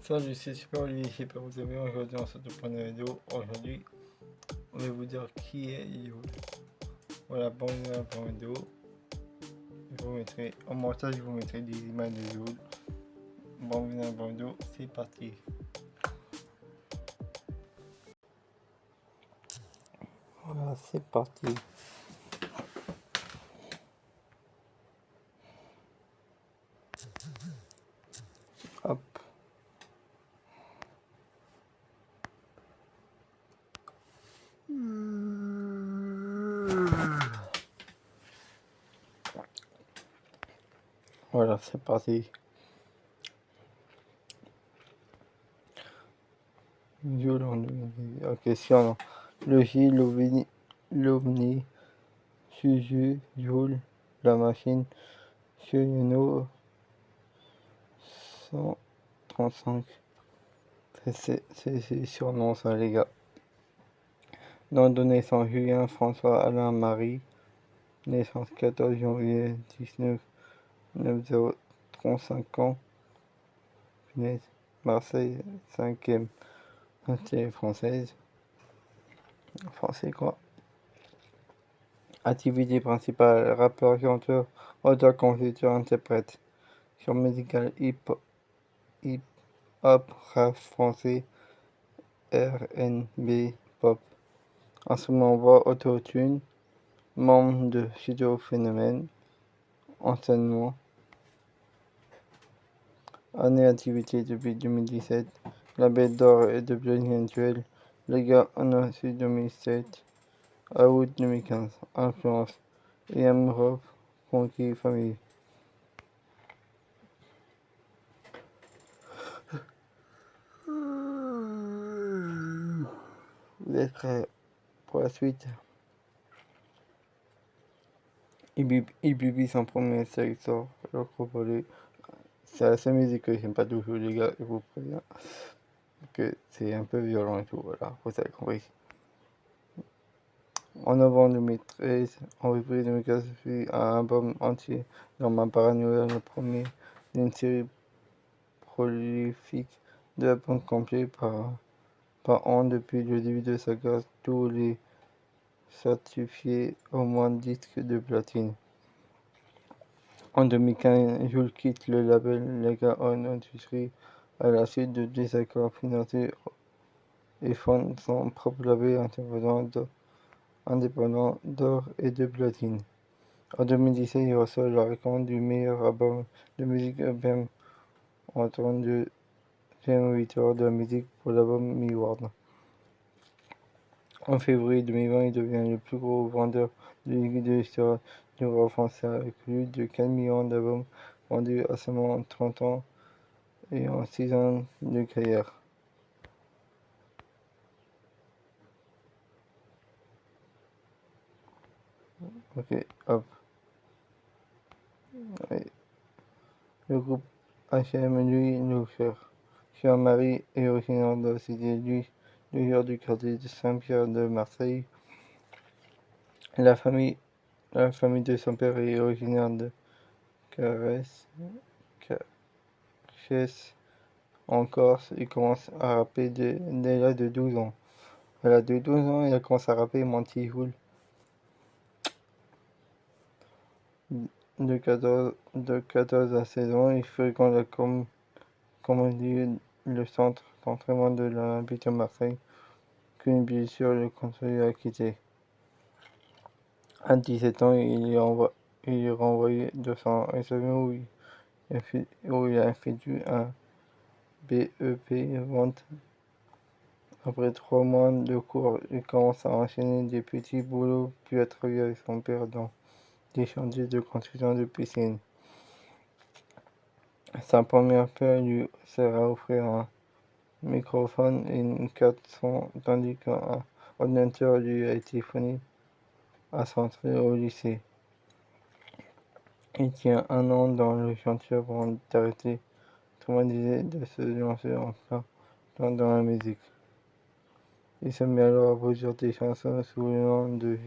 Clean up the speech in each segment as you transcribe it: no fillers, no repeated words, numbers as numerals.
Salut, c'est Super Olivier, j'espère que vous allez bien. Aujourd'hui, on se retrouve pour une vidéo. Aujourd'hui, on va vous dire qui est Yul. Voilà, pour une vidéo, je vous mettrai en montage, je vous mettrai des images de Yul. Bon, pour une vidéo, c'est parti. Voilà, c'est parti. Hop. Voilà, c'est parti. Yul en question. Le J, l'OVNI, Suzu, Yul, la machine, Shuyeno 135. C'est surnom ça les gars. Nom de naissance Julien François Alain Marie. Naissance 14 janvier 19 935 ans. Marseille 5e. Nationalité française. Français quoi. Activité principale rappeur, chanteur, auteur, compositeur, interprète. Genre musical hip-hop, rap français, R&B, pop. Instrument voix autotune. Membre de Studio Phénomène. Enseignement. Année activité depuis 2017. Label d'or et de platine actuel. Les gars en Asie 2007. Août 2015. Influence. EM Rob. Conquis Famille. Vous êtes prêts pour la suite? Ibibi son premier sélecteur, le Acropolis. C'est la seule musique que j'aime pas toujours les gars, je vous préviens. Que c'est un peu violent et tout, voilà, vous avez compris. En novembre 2013, en février 2015, je suis un album entier dans ma paranoïa, le premier d'une série prolifique d'albums complets par an depuis le début de sa carrière, tous les certifiés au moins disque de platine. En 2015, Jules quitte le label Lega On Industries à la suite de désaccords financiers et fonde son propre label indépendant d'or et de platine. En 2017, il reçoit la récompense du meilleur album de musique urbaine en 32e victoire de la musique pour l'album Mi-World. En février 2020, il devient le plus gros vendeur de disques de l'histoire du rap français avec plus de 4 millions d'albums vendus à seulement 30 ans et en 6 ans de carrière. Ok, hop. Ouais. Le groupe H&M, lui, Jean-Marie est originaire de la cité du quartier de Saint-Pierre de Marseille. La famille de son père est originaire de Carès en Corse. Il commence à rapper dès l'âge de 12 ans. Voilà, de 12 ans, il a commencé à rapper Monty Hool. De 14 à 16 ans, il fréquente comme dit, le centre d'entraînement de l'Olympique de Marseille, qu'une blessure le contraint à quitter. À 17 ans, il est renvoyé de son SAV où il a effectué un BEP vente. Après 3 mois de cours, il commence à enchaîner des petits boulots, puis à travailler avec son père dans des chantiers de construction de piscines. Sa première paire lui sert à offrir un microphone et une carte son, tandis qu'un ordinateur lui a été fourni à son entrée au lycée. Il tient 1 an dans le chantier avant d'arrêter, traumatisé de se lancer en plein temps dans la musique. Il se met alors à produire des chansons sous le nom de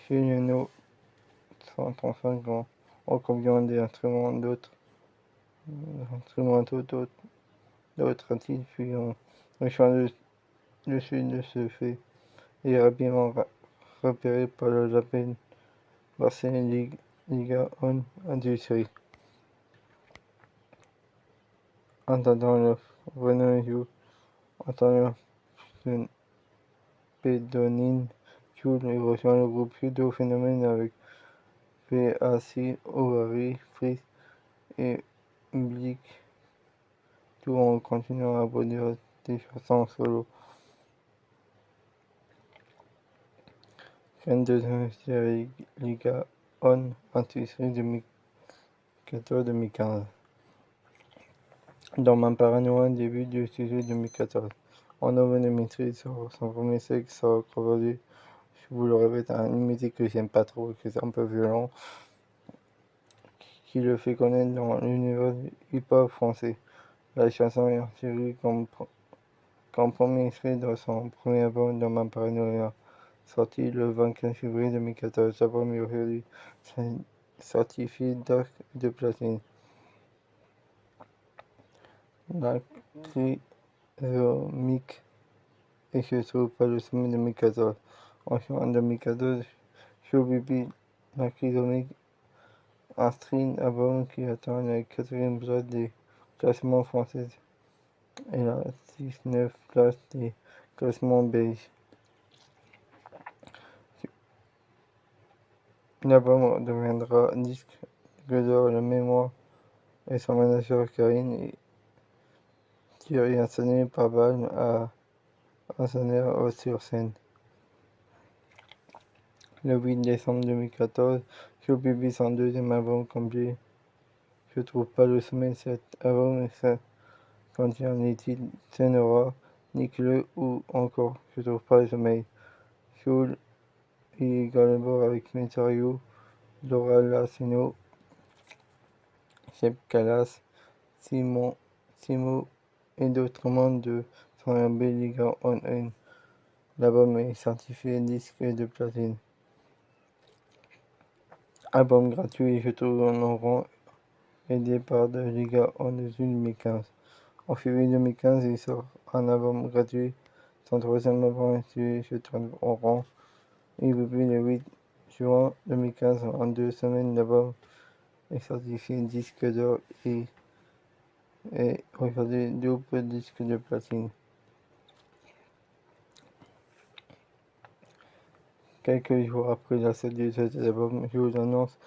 Juliano 135 ans, en combinant des instrumentaux d'autres d'autres artistes puis ont rejoint le sud de ce fait et rapidement repéré par le label Barcelone Liga On Industrie. Entendant le Renault You, entendant le Pédonine Jules et rejoint le groupe Judo Phénomène avec PAC, O'Hari, Fritz et Blick, tout en continuant à produire des chansons solo. Fin de avec Liga On Industrie 2014-2015. Dans Ma Paranoia, début du studio 2014. En novembre 2013, sur son premier sexe sera covered. Je vous le répète, une musique que j'aime pas trop, que c'est un peu violent, qui le fait connaître dans l'univers hip-hop français. La chanson est insérée comme premier extrait dans son premier album Dans Ma Paranoia, sorti le 25 février 2014. L'album est aujourd'hui certifié d'or de platine. La trisomique et se trouve pas le sommet 2014. En 2014, Showbiz, la trisomique, inscrit un album qui atteint la 4e place des classements français et la 6e place des classements belges. L'album deviendra disque d'or le même mois et son manager Karine Thierry installé par Balm à Arsenal sur scène. Le 8 décembre 2014, Showbiz son deuxième album complet. Je trouve pas le sommet. Cet album contient les titres Senora, Nick-Le ou encore Je trouve pas le sommeil. Soul y collabore avec Metario, Laura Laceno, Shep Calas, Simo et d'autres membres de son label Liga On. L'album est certifié disque de platine. Album gratuit, je trouve en rang et départ de Liga On de 2015. En février 2015, il sort un album gratuit. Son troisième album intitulé Je trouve en rang. Il publie le 8 juin 2015. En 2 semaines, l'album est certifié disque d'or et est aujourd'hui double disque de platine. Quelques jours après la sortie de cet album, Jules annonce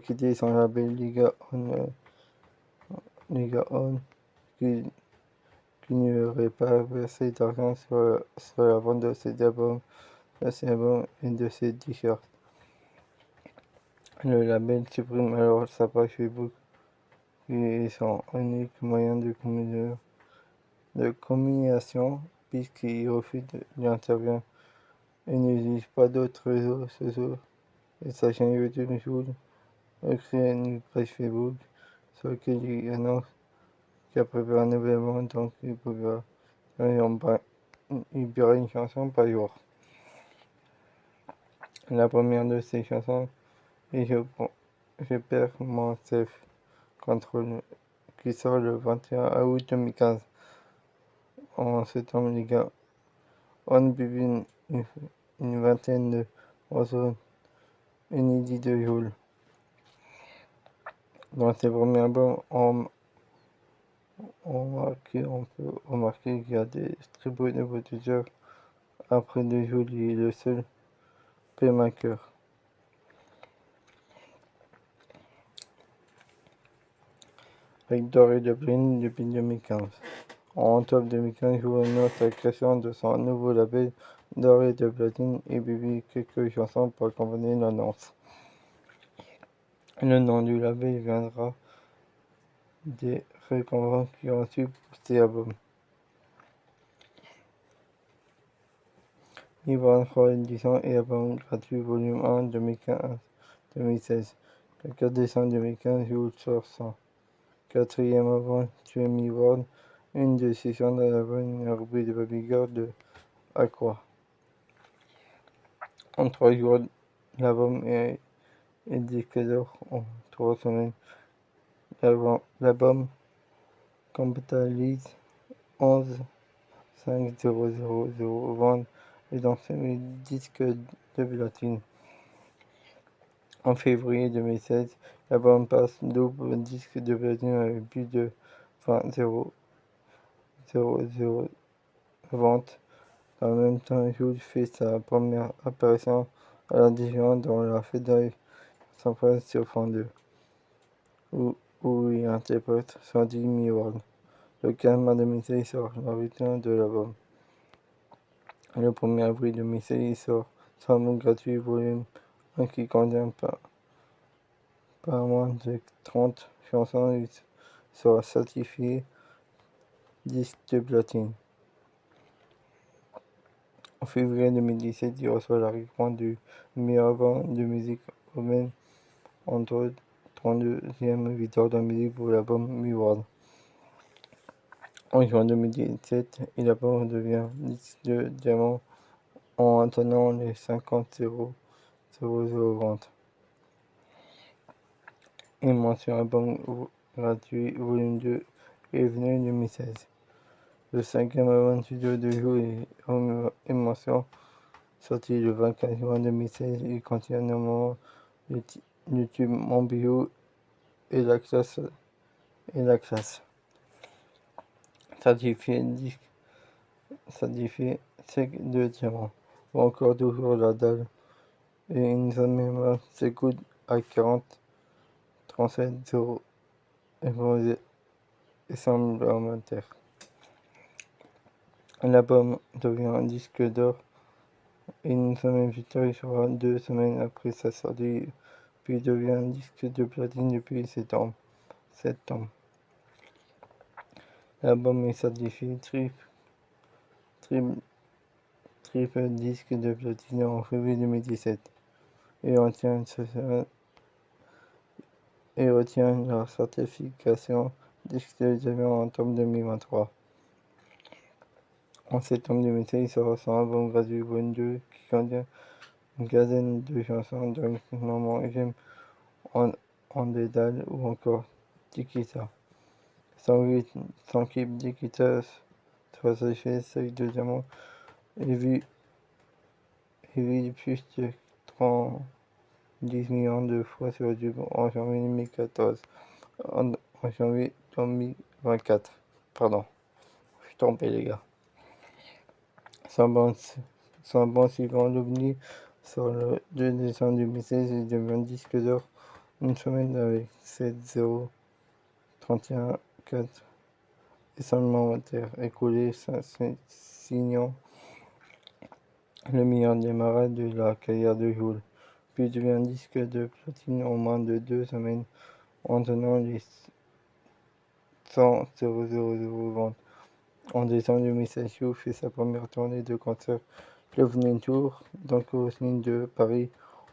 quitter son label Liga On, qui ne aurait pas versé d'argent sur la vente de ses albums et de ses t-shirts. Le label supprime alors sa page Facebook, qui est son unique moyen de communication, puisqu'il refuse d'intervenir et n'utilise pas d'autres réseaux sociaux. Et sa chaîne YouTube Jules crée une page Facebook sur laquelle il annonce qu'il a préparé un événement, donc il publiera une chanson par jour. La première de ces chansons est Je perds mon self-control, qui sort le 21 août 2015. En septembre, les gars, on publie une vingtaine de morceaux inédits de Jules. Dans ses premiers albums, on peut remarquer qu'il y a des très beaux producteurs. Après de Jules, il est le seul playmaker. Avec Doré Dublin depuis 2015. En octobre 2015, Jules annonce la création de son nouveau label Doré de Platine et publie quelques chansons pour accompagner l'annonce. Le nom du label viendra des récompenses qu'il a reçues pour ces albums. Livre en 3 éditions et album gratuit volume 1 2015-2016. Le 4 décembre 2015, Jules sort son 4e album, Tu es mi world, une des sessions de l'album, la rubrique de Baby Girl de Aqua. En 3 jours, l'album est disque d'or. En 3 semaines, l'album capitalise 11 5000 ventes et dans ce disque de platine. En février 2016, l'album passe double disque de platine avec plus de 20 000 ventes. En même temps, Jules fait sa première apparition à la télévision dans la Federación sur France 2, où il interprète Sandy Mi World. Le 15 mars 2016, il sort la version de l'album. Le 1er avril 2016, il sort son album gratuit volume 1 qui contient pas moins de 30 chansons. Il sera certifié disque de platine. En février 2017, il reçoit la récompense du meilleur album de musique urbaine, entre 32e victoire de musique pour l'album Mi World. En juin 2017, l'album devient disque de diamant en atteignant les 50 000 ventes. Et mention album gratuit volume 2 est venu en 2016. Le 5e album studio de Jules est mention sorti le 24 juin 2016. Il contient notamment le tube Mon Bio et la classe. Certifié sec de diamant, ou encore toujours la dalle. Et une zone mémoire s'écoute à 37 euros et semblementaire. L'album devient un disque d'or et une semaine plus tard, il sera 2 semaines après sa sortie, puis devient un disque de platine depuis septembre. L'album est certifié triple disque de platine en février 2017 et retient la certification disque de diamant en octobre 2023. En septembre 2016, il sort son album gratuit Volume 2 qui contient une quinzaine de chansons dont notamment J'aime en dédale ou encore Tikita. Son clip Tikita sera certifié sec de diamant et vu plus de 30 millions de fois sur YouTube en janvier 2014. En janvier 2024. Pardon, je suis trompé les gars. Son bon suivant, l'OVNI, sur le 2 décembre 2016, il devient disque d'or une semaine avec 7,031,4 et seulement écoulé, signant le meilleur démarrage de la carrière de Jules. Puis il devient disque de platine en moins de 2 semaines, en tenant les 100 000 ventes. En décembre 2016, Jules fait sa première tournée de concert, le L'OVNI Tour, donc au Cine de Paris,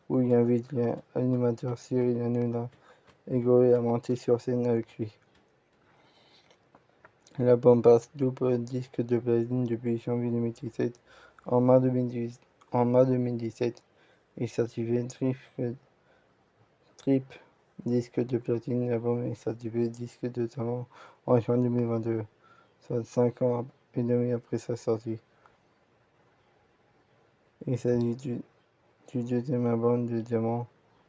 où il invite l'animateur Cyril Hanouna et Goé à monter sur scène avec lui. L'album passe double disque de platine depuis janvier 2017. En mars 2017, il est certifié triple disque de platine. L'album est certifié disque de diamant en juin 2022, soit 5 ans et demi après sa sortie. Il s'agit du deuxième album de diamant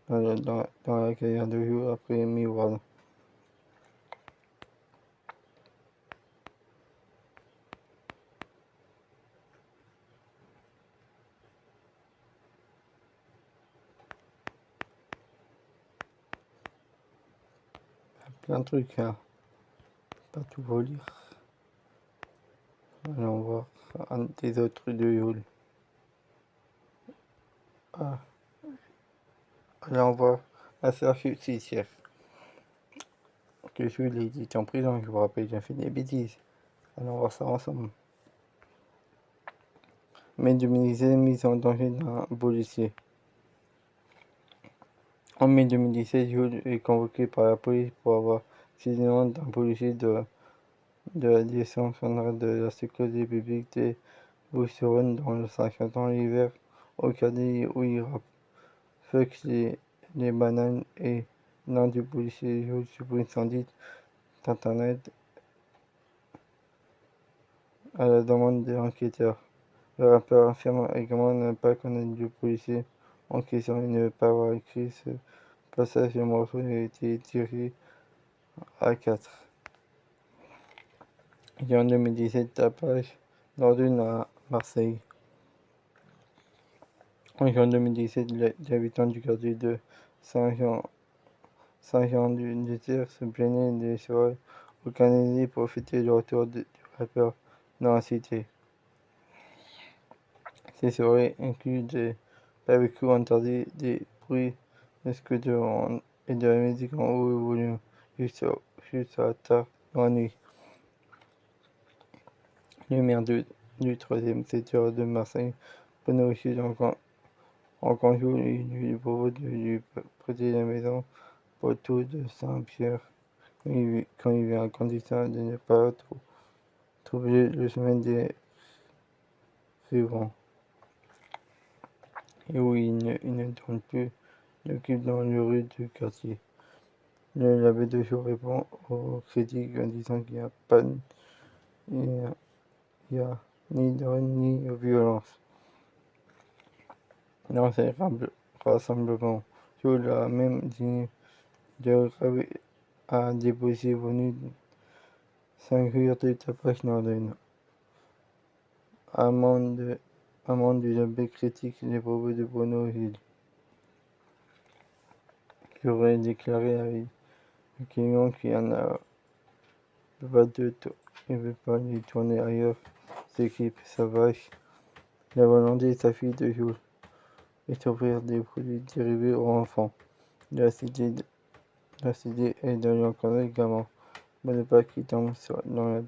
dans la carrière de Jules après Mi World. Plein de trucs à pas tout vous lire. Allons voir un des autres trucs de Yule. Allons voir la sœur justicière. Que Jules était en prison, je vous rappelle, j'ai fait des bêtises. Allons voir ça ensemble. Mai 2017, mise en danger d'un policier. En mai 2017, Jules est convoqué par la police pour avoir saisi d'un policier de la direction générale de la sécurité publique des Bouches-du-Rhône dans le 50 ans l'hiver au cadet où il fuck les bananes et nom du policier Jules supprime son site internet à la demande de l'enquêteur. Le rappeur affirme également ne pas connaître le policier en question et ne pas avoir écrit ce passage. Le morceau a été tiré à 4. Et en 2017, tapage dans une à Marseille. En juin 2017, les habitants du quartier de Saint-Jean-du-Terre se plaignaient des soirées organisées pour fêter le retour du rappeur dans la cité. Ces soirées incluent des barbecues interdits, des bruits de scooters et de la musique en haut volume jusqu'à tard dans la nuit. Le maire du 3e secteur de Marseille, Bruno Richard, en conjoint du propos de lui prêter la maison Poteau de Saint-Pierre quand il vient à condition de ne pas troubler le chemin des riverains et où il ne tourne plus de culte dans les rues du quartier. L'abbé de Chaux répond aux critiques en disant qu'il n'y a pas ni drogue ni violence dans ces rassemblements. Chaux l'a même dit de grave à des policiers venus s'inclure de tapage dans une amende du l'abbé critique les propos de Bruno Hill, qui aurait déclaré avec le camion qu'il en a pas de il ne veut pas les tourner ailleurs. L'équipe sauvage. La volonté de sa fille de jour est d'offrir des produits dérivés aux enfants. La cité est de l'encadrer également, mais ne pas qu'ils tombent dans la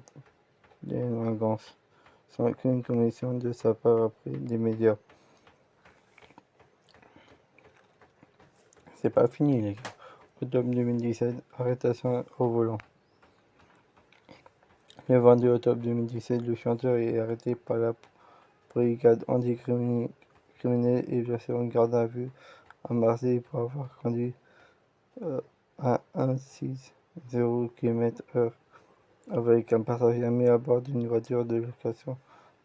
délinquance, sans aucune commission de sa part après des médias. C'est pas fini les gars. Octobre 2017, arrestation au volant. Le 22 octobre 2017, le chanteur est arrêté par la brigade anticriminelle et placé en garde à vue à Marseille pour avoir conduit à 160 km/h avec un passager mis à bord d'une voiture de location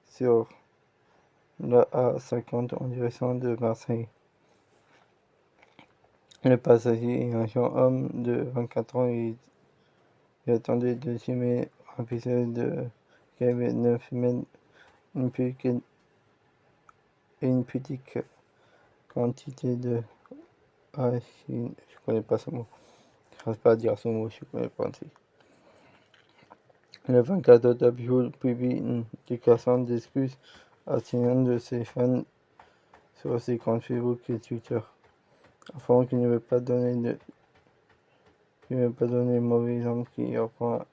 sur la A50 en direction de Marseille. Le passager est un jeune homme de 24 ans et il attendait de fumer un pistolet qui avait 9 mètres, une petite quantité de hachis. Je connais pas ce mot. Je n'arrive pas à dire ce mot, je connais pas. Le 24 octobre, Jules publie une déclaration d'excuses à signalant de ses fans sur ses comptes Facebook et Twitter, afin qu'il ne veut pas donner le mauvais exemple qui apprend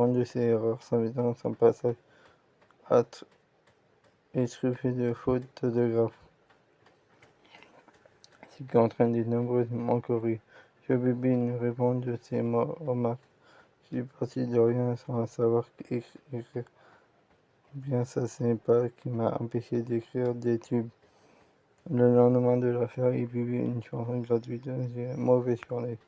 de ses erreurs, s'invitant son passage à être truffé de fautes d'orthographe, ce qui entraîne de nombreuses moqueries. Je publie une réponse de ses remarques. Je suis parti de rien sans savoir écrire. Bien ça, ce n'est pas qui m'a empêché d'écrire des tubes. Le lendemain de l'affaire, il publie une chanson gratuite. J'ai une mauvaise journée.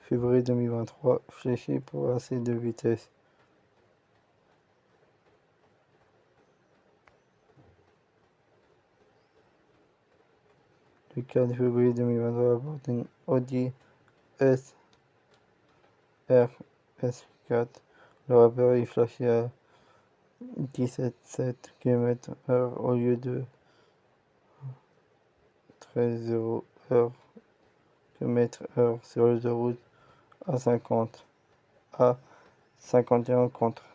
Février 2023, fléché pour assez de vitesse. Le 4 février 2023, apporte une Audi SRS4. Le rappeur est flashé à 17,7 km/h au lieu de 13,0 km/h sur l'autoroute A51 contre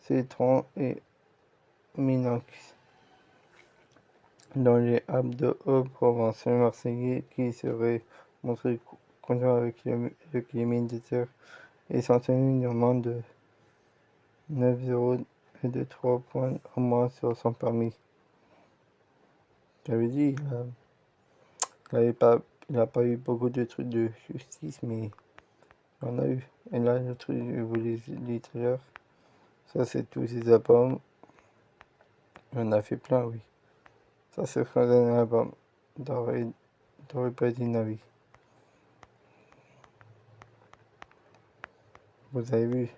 Citron et Minox. Dans les apps de Haute-Provence, un Marseillais qui serait montré conjoint avec le militaire est sanctionné une amende de 9 € et de 3 points en moins sur son permis. J'avais dit, il n'a pas eu beaucoup de trucs de justice, mais il en a eu. Et là, le truc que je vous l'ai dit tout à l'heure, ça c'est tous ses albums. Il en a fait plein, oui. Ça c'est son dernier album. T'aurais pas dit Navi. Vous avez vu?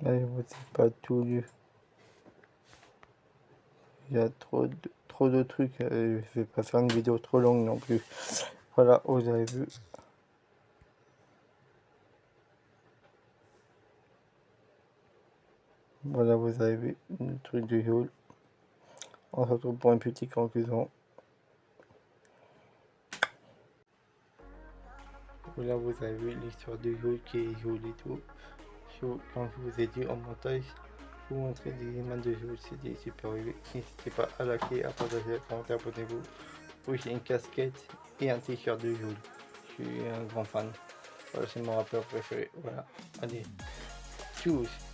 Allez, vous n'êtes pas tout lu. Il y a trop de trucs. Je vais pas faire une vidéo trop longue non plus. Voilà, vous avez vu. Voilà, vous avez vu le truc du Yule. On se retrouve pour une petite conclusion. Voilà, vous avez vu l'histoire du Yule qui est Yule et tout. Comme je vous ai dit en montage, je vous montrer des images de Yule, c'est des super Yule. N'hésitez pas à liker, à partager, à commenter, abonnez-vous. Oui, j'ai une casquette et un t-shirt de Yule. Je suis un grand fan. Voilà, c'est mon rappeur préféré. Voilà, allez, tchuss.